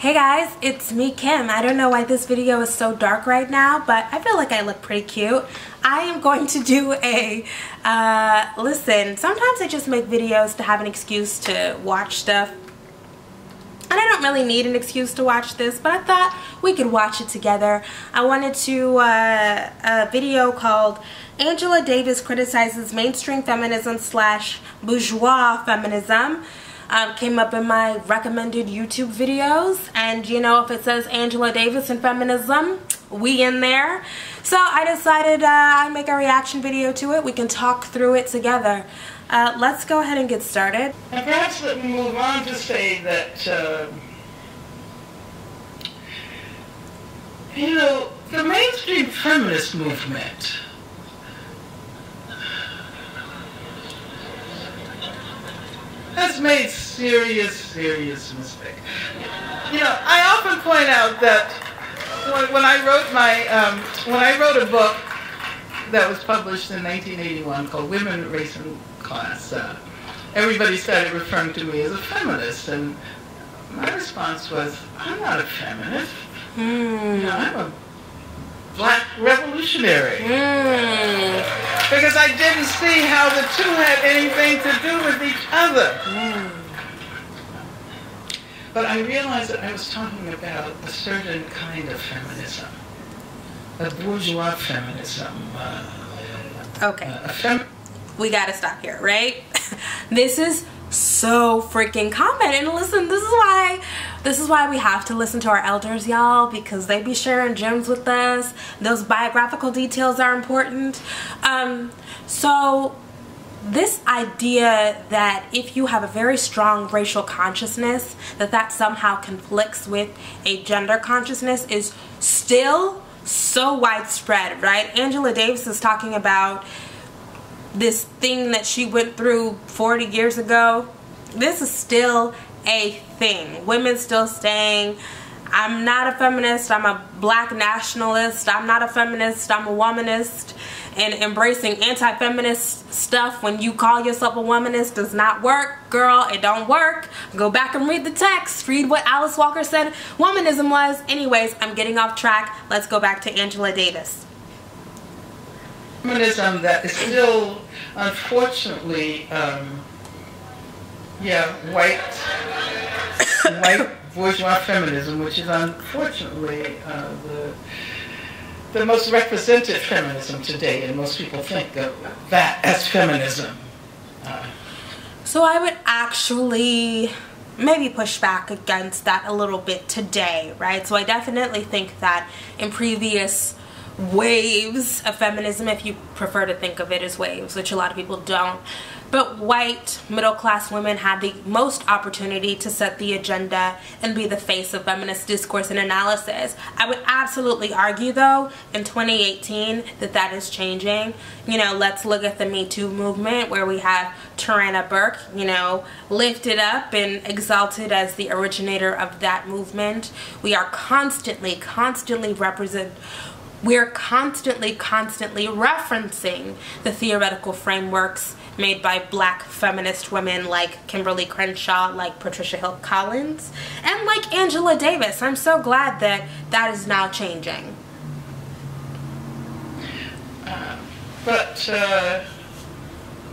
Hey guys, it's me, Kim. I don't know why this video is so dark right now, but I feel like I look pretty cute. I am going to do a, listen, sometimes I just make videos to have an excuse to watch stuff. And I don't really need an excuse to watch this, but I thought we could watch it together. I wanted to, a video called Angela Davis Criticizes Mainstream Feminism / Bourgeois Feminism. Came up in my recommended YouTube videos, and you know, if it says Angela Davis and feminism, we in there. So I decided I'd make a reaction video to it. We can talk through it together. Let's go ahead and get started. And perhaps let me move on to say that, you know, the mainstream feminist movement has made serious mistakes. You know, I often point out that when I wrote a book that was published in 1981 called Women, Race, and Class, everybody started referring to me as a feminist, and my response was, I'm not a feminist. You know, I'm a black revolutionary. Because I didn't see how the two had anything to do with each other. But I realized that I was talking about a certain kind of feminism, a bourgeois feminism. Okay, we gotta stop here, right? This is so freaking common, and listen, this is why we have to listen to our elders, y'all, because they be sharing gems with us. Those biographical details are important. So this idea that if you have a very strong racial consciousness, that somehow conflicts with a gender consciousness is still so widespread, right? Angela Davis is talking about this thing that she went through 40 years ago. This is still a thing. Women still saying, I'm not a feminist, I'm a black nationalist, I'm not a feminist, I'm a womanist, and embracing anti-feminist stuff when you call yourself a womanist does not work. Girl, it don't work. Go back and read the text. Read what Alice Walker said womanism was. Anyways, I'm getting off track. Let's go back to Angela Davis. Feminism that is still, unfortunately, white bourgeois feminism, which is unfortunately the most representative feminism today, and most people think of that as feminism. So I would actually maybe push back against that a little bit today, right? So I definitely think that in previous waves of feminism, if you prefer to think of it as waves, which a lot of people don't, but white middle-class women had the most opportunity to set the agenda and be the face of feminist discourse and analysis. I would absolutely argue, though, in 2018 that is changing. You know, let's look at the Me Too movement, where we have Tarana Burke, you know, lifted up and exalted as the originator of that movement. We are constantly referencing the theoretical frameworks made by black feminist women like Kimberly Crenshaw, like Patricia Hill Collins, and like Angela Davis. I'm so glad that is now changing. But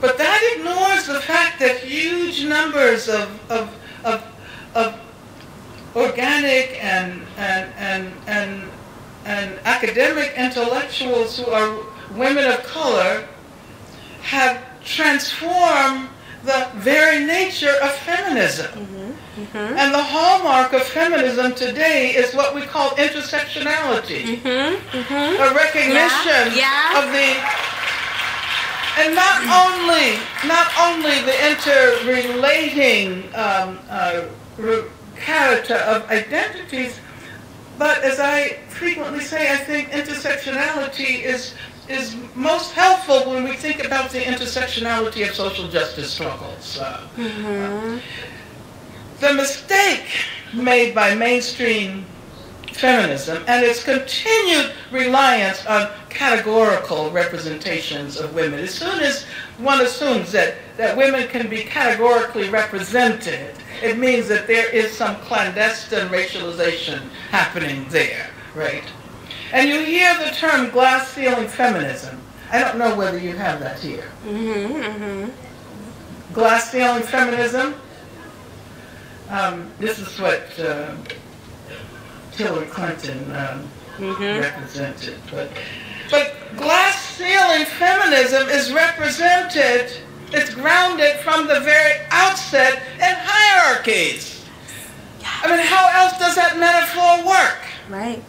that ignores the fact that huge numbers of organic and academic intellectuals who are women of color have transformed the very nature of feminism. And the hallmark of feminism today is what we call intersectionality. A recognition of the, and not only the interrelating character of identities, but as I frequently say, I think intersectionality is most helpful when we think about the intersectionality of social justice struggles. The mistake made by mainstream feminism and its continued reliance on categorical representations of women. As soon as one assumes that women can be categorically represented it means that there is some clandestine racialization happening there, right? And you hear the term glass ceiling feminism. I don't know whether you have that here. Glass ceiling feminism. This is what Hillary Clinton represented. But glass ceiling feminism is represented, it's grounded from the very outset in hierarchies. I mean, how else does that metaphor work? Right.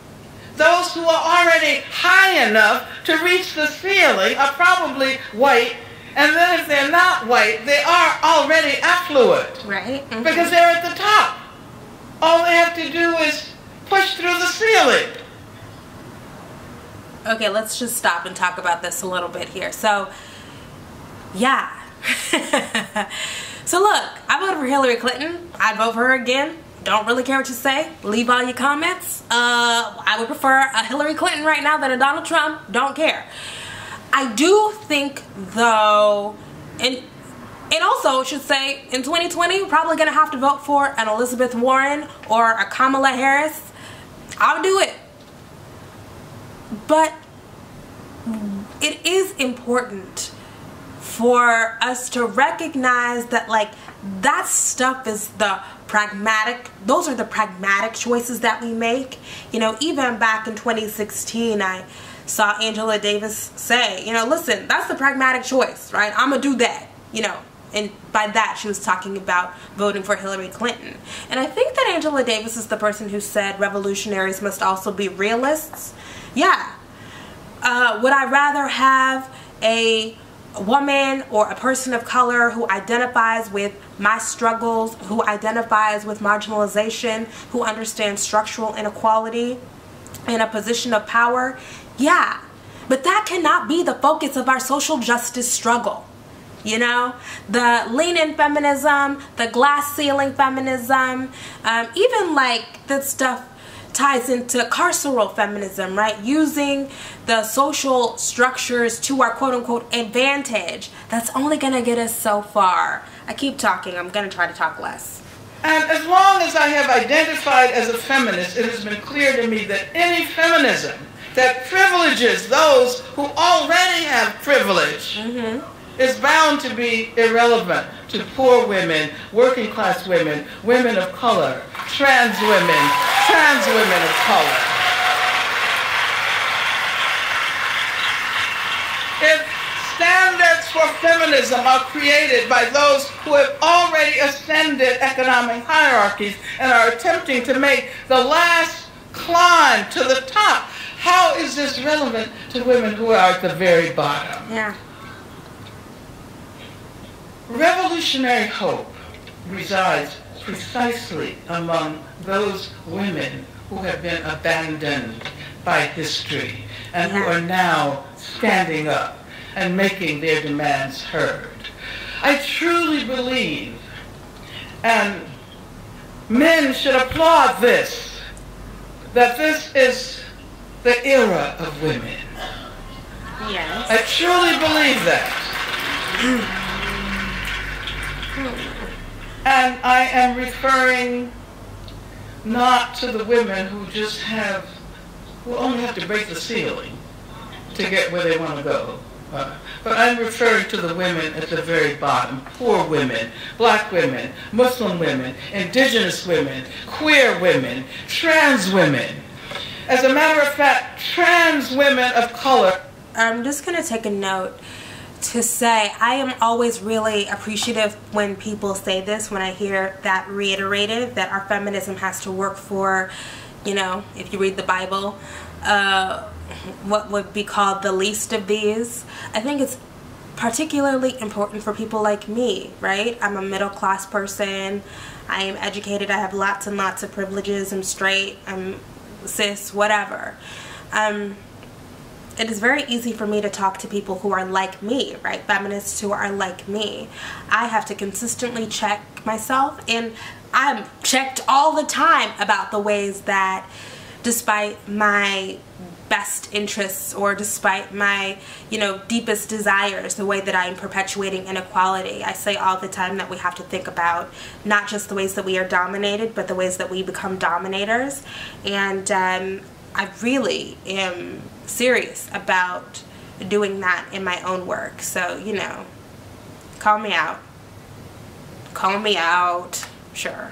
Those who are already high enough to reach the ceiling are probably white, and then if they're not white, they are already affluent. Right. Because they're at the top. All they have to do is push through the ceiling. Okay, let's just stop and talk about this a little bit here. So, yeah. So look, I voted for Hillary Clinton. I'd vote for her again. Don't really care what you say. Leave all your comments. I would prefer a Hillary Clinton right now than a Donald Trump. Don't care. I do think, though, and also should say, in 2020, we're probably going to have to vote for an Elizabeth Warren or a Kamala Harris. I'll do it. But it is important for us to recognize that, like, that stuff is the pragmatic, those are the pragmatic choices that we make. You know, even back in 2016, I saw Angela Davis say, you know, listen, that's the pragmatic choice, right? I'm gonna do that, you know. And by that, she was talking about voting for Hillary Clinton. And I think that Angela Davis is the person who said revolutionaries must also be realists. Yeah. Would I rather have a woman or a person of color who identifies with my struggles, who identifies with marginalization, who understands structural inequality in a position of power? Yeah. But that cannot be the focus of our social justice struggle. You know, the lean-in feminism, the glass ceiling feminism, even like this stuff ties into carceral feminism, right? Using the social structures to our quote-unquote advantage. That's only going to get us so far. I keep talking. I'm going to try to talk less. And as long as I have identified as a feminist, it has been clear to me that any feminism that privileges those who already have privilege is bound to be irrelevant to poor women, working class women, women of color, trans women of color. If standards for feminism are created by those who have already ascended economic hierarchies and are attempting to make the last climb to the top, how is this relevant to women who are at the very bottom? Yeah. Revolutionary hope resides precisely among those women who have been abandoned by history and who are now standing up and making their demands heard. I truly believe, and men should applaud this, that this is the era of women. Yes. I truly believe that. And I am referring not to the women who just who only have to break the ceiling to get where they want to go. But I'm referring to the women at the very bottom, poor women, black women, Muslim women, indigenous women, queer women, trans women. As a matter of fact, trans women of color. I'm just going to take a note to say I am always really appreciative when people say this, when I hear that reiterated, that our feminism has to work for, you know, if you read the Bible, what would be called the least of these. I think it's particularly important for people like me, right? I'm a middle class person. I am educated. I have lots and lots of privileges. I'm straight. I'm cis, whatever. It is very easy for me to talk to people who are like me, right? Feminists who are like me. I have to consistently check myself, and I'm checked all the time about the ways that despite my best interests or despite my, you know, deepest desires, the way that I'm perpetuating inequality. I say all the time that we have to think about not just the ways that we are dominated, but the ways that we become dominators. And I really am serious about doing that in my own work. So, you know, call me out. Call me out. Sure.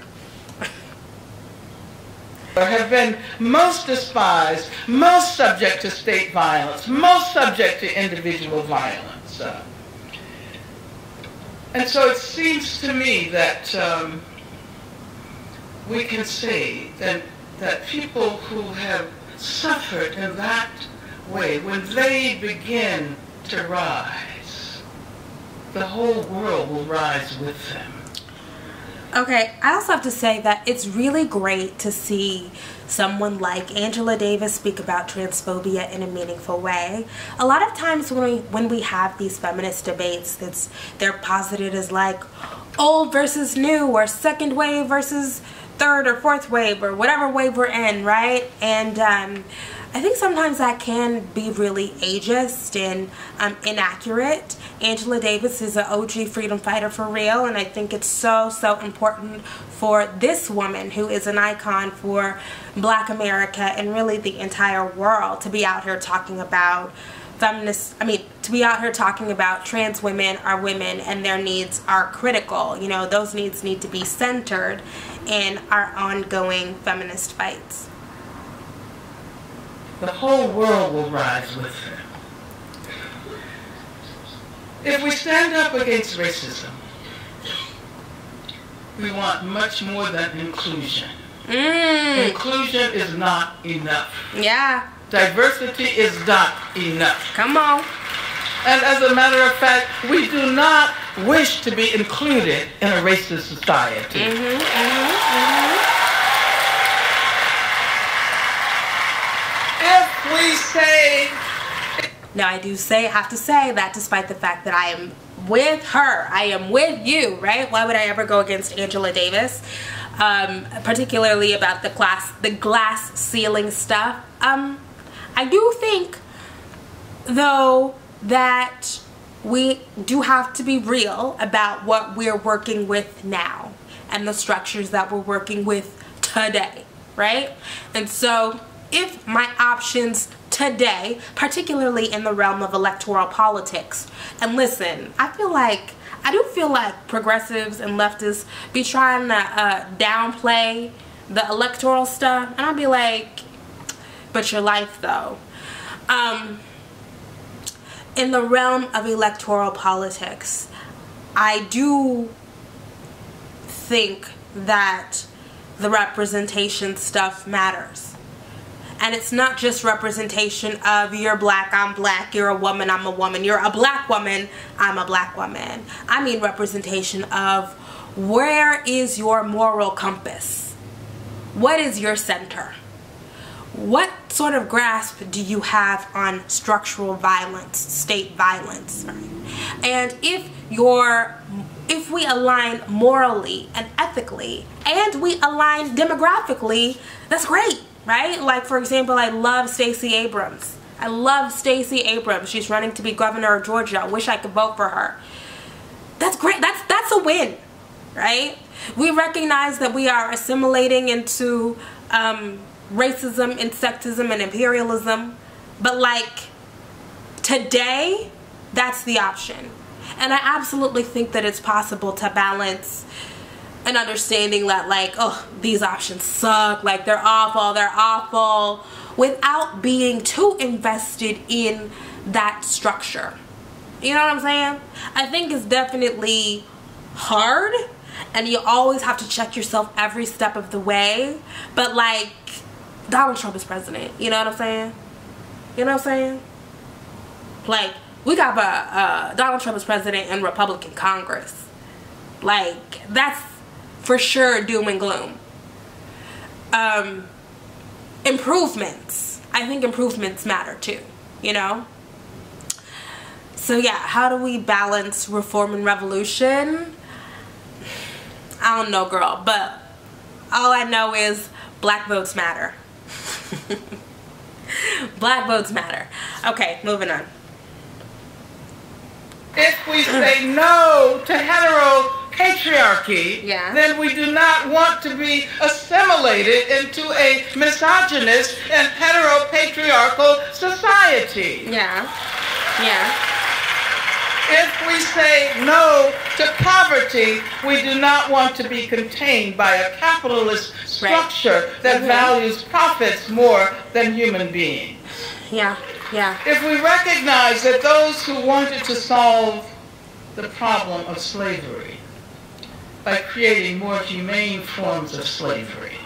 Have been most despised, most subject to state violence, most subject to individual violence. And so it seems to me that we can say that people who have suffered in that way, when they begin to rise, the whole world will rise with them. Okay, I also have to say that it's really great to see someone like Angela Davis speak about transphobia in a meaningful way. A lot of times when we have these feminist debates, they're posited as like old versus new, or second wave versus third or fourth wave, or whatever wave we're in, right? And I think sometimes that can be really ageist and inaccurate. Angela Davis is an OG freedom fighter for real, and I think it's so important for this woman, who is an icon for Black America and really the entire world, to be out here talking about to be out here talking about trans women are women and their needs are critical. You know, those needs need to be centered in our ongoing feminist fights. The whole world will rise with them. If we stand up against racism, we want much more than inclusion. Inclusion is not enough. Yeah. Diversity is not enough. Come on. And as a matter of fact, we do not wish to be included in a racist society. If we say... Now I have to say that despite the fact that I am with her, I am with you, right? Why would I ever go against Angela Davis? Particularly about the glass ceiling stuff. I do think, though, that we do have to be real about what we're working with now and the structures that we're working with today, right? And so if my options today, particularly in the realm of electoral politics, and listen, I do feel like progressives and leftists be trying to downplay the electoral stuff, and I'll be like, but your life though. In the realm of electoral politics, I do think that the representation stuff matters. And it's not just representation of you're black, I'm black, you're a woman, I'm a woman, you're a black woman, I'm a black woman. I mean representation of where is your moral compass? What is your center? What sort of grasp do you have on structural violence, state violence? Right? And if we align morally and ethically, and we align demographically, that's great. Right? Like, for example, I love Stacey Abrams. I love Stacey Abrams. She's running to be governor of Georgia. I wish I could vote for her. That's great. That's a win, right? We recognize that we are assimilating into racism and sexism and imperialism. But, like, today, that's the option. And I absolutely think that it's possible to balance an understanding that, like, oh, these options suck, like they're awful, without being too invested in that structure. You know what I'm saying? I think it's definitely hard, and you always have to check yourself every step of the way, but like, Donald Trump is president, you know what I'm saying? You know what I'm saying? Like, we got Donald Trump is president and Republican Congress. Like, that's for sure doom and gloom. Improvements. I think improvements matter too, you know? So yeah, how do we balance reform and revolution? I don't know, girl, but all I know is black votes matter. Black votes matter. Okay, moving on. If we say no to heteropatriarchy, then we do not want to be assimilated into a misogynist and heteropatriarchal society. Yeah. If we say no to poverty, we do not want to be contained by a capitalist structure that values profits more than human beings. Yeah. If we recognize that those who wanted to solve the problem of slavery by creating more humane forms of slavery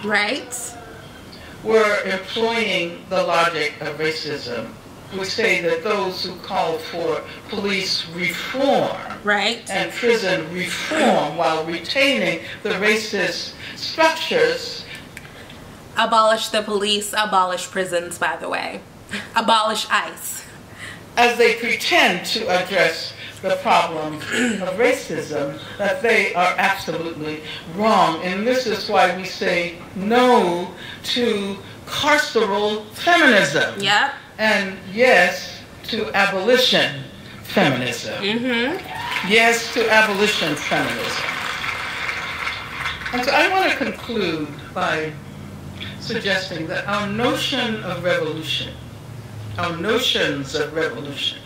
were employing the logic of racism, we say that those who call for police reform and prison reform while retaining the racist structures. Abolish the police, abolish prisons, by the way. Abolish ICE. As they pretend to address the problem of racism, that they are absolutely wrong. And this is why we say no to carceral feminism. Yep. And yes to abolition feminism. Yes to abolition feminism. And so I want to conclude by suggesting that our notion of revolution, our notions of revolution,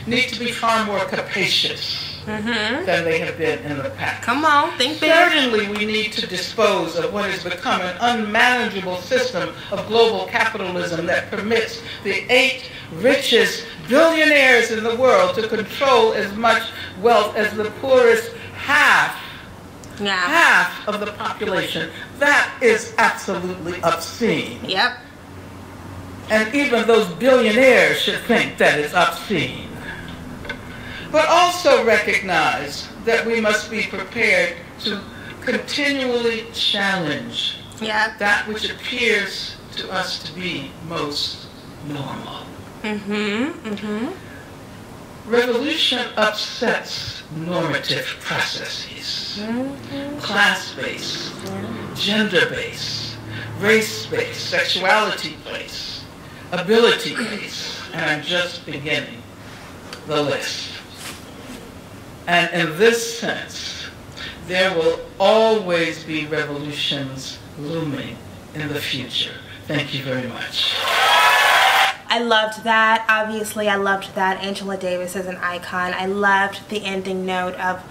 need to be far more capacious than they have been in the past. Come on, think big. Certainly we need to dispose of what has become an unmanageable system of global capitalism that permits the 8 richest billionaires in the world to control as much wealth as the poorest half of the population. That is absolutely obscene. Yep. And even those billionaires should think that it's obscene. But also recognize that we must be prepared to continually challenge that which appears to us to be most normal. Revolution upsets normative processes, class-based, gender-based, race-based, sexuality-based, ability-based, and I'm just beginning the list. And in this sense, there will always be revolutions looming in the future. Thank you very much. I loved that. Obviously, I loved that. Angela Davis is an icon. I loved the ending note of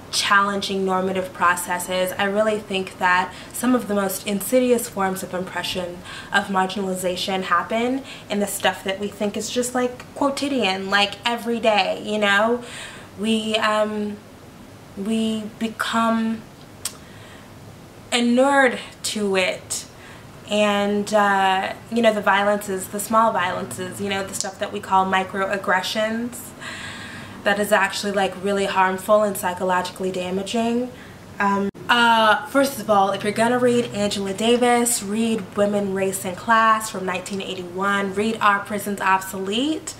challenging normative processes. I really think that some of the most insidious forms of oppression, of marginalization, happen in the stuff that we think is just like quotidian, like every day, you know? We become inured to it. And, you know, the violences, the small violences, you know, the stuff that we call microaggressions, that is actually like really harmful and psychologically damaging. First of all, if you're gonna read Angela Davis, read Women, Race, and Class from 1981. Read Are Prisons Obsolete?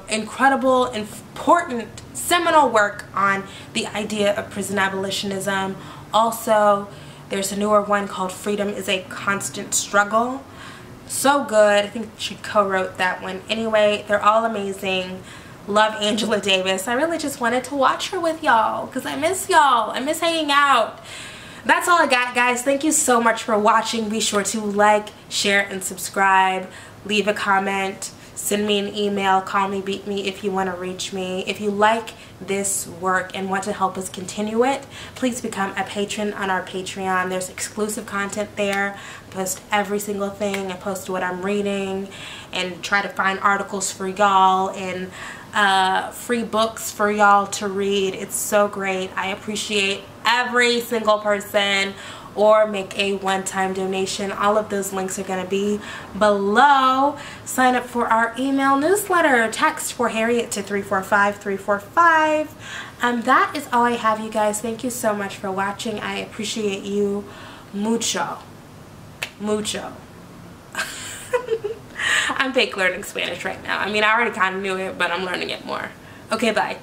Incredible, important, seminal work on the idea of prison abolitionism. Also, there's a newer one called Freedom is a Constant Struggle. So good. I think she co-wrote that one. Anyway, they're all amazing. Love Angela Davis. I really just wanted to watch her with y'all because I miss y'all. I miss hanging out. That's all I got, guys. Thank you so much for watching. Be sure to like, share, and subscribe. Leave a comment. Send me an email. Call me, beat me if you want to reach me. If you like this work and want to help us continue it, please become a patron on our Patreon. There's exclusive content there. I post every single thing. I post what I'm reading and try to find articles for y'all and free books for y'all to read. It's so great. I appreciate every single person. Or make a one-time donation. All of those links are going to be below. Sign up for our email newsletter. Text for Harriet to 345-345. That is all I have, you guys. Thank you so much for watching. I appreciate you mucho. Mucho. I'm fake learning Spanish right now. I mean, I already kind of knew it, but I'm learning it more. Okay, bye.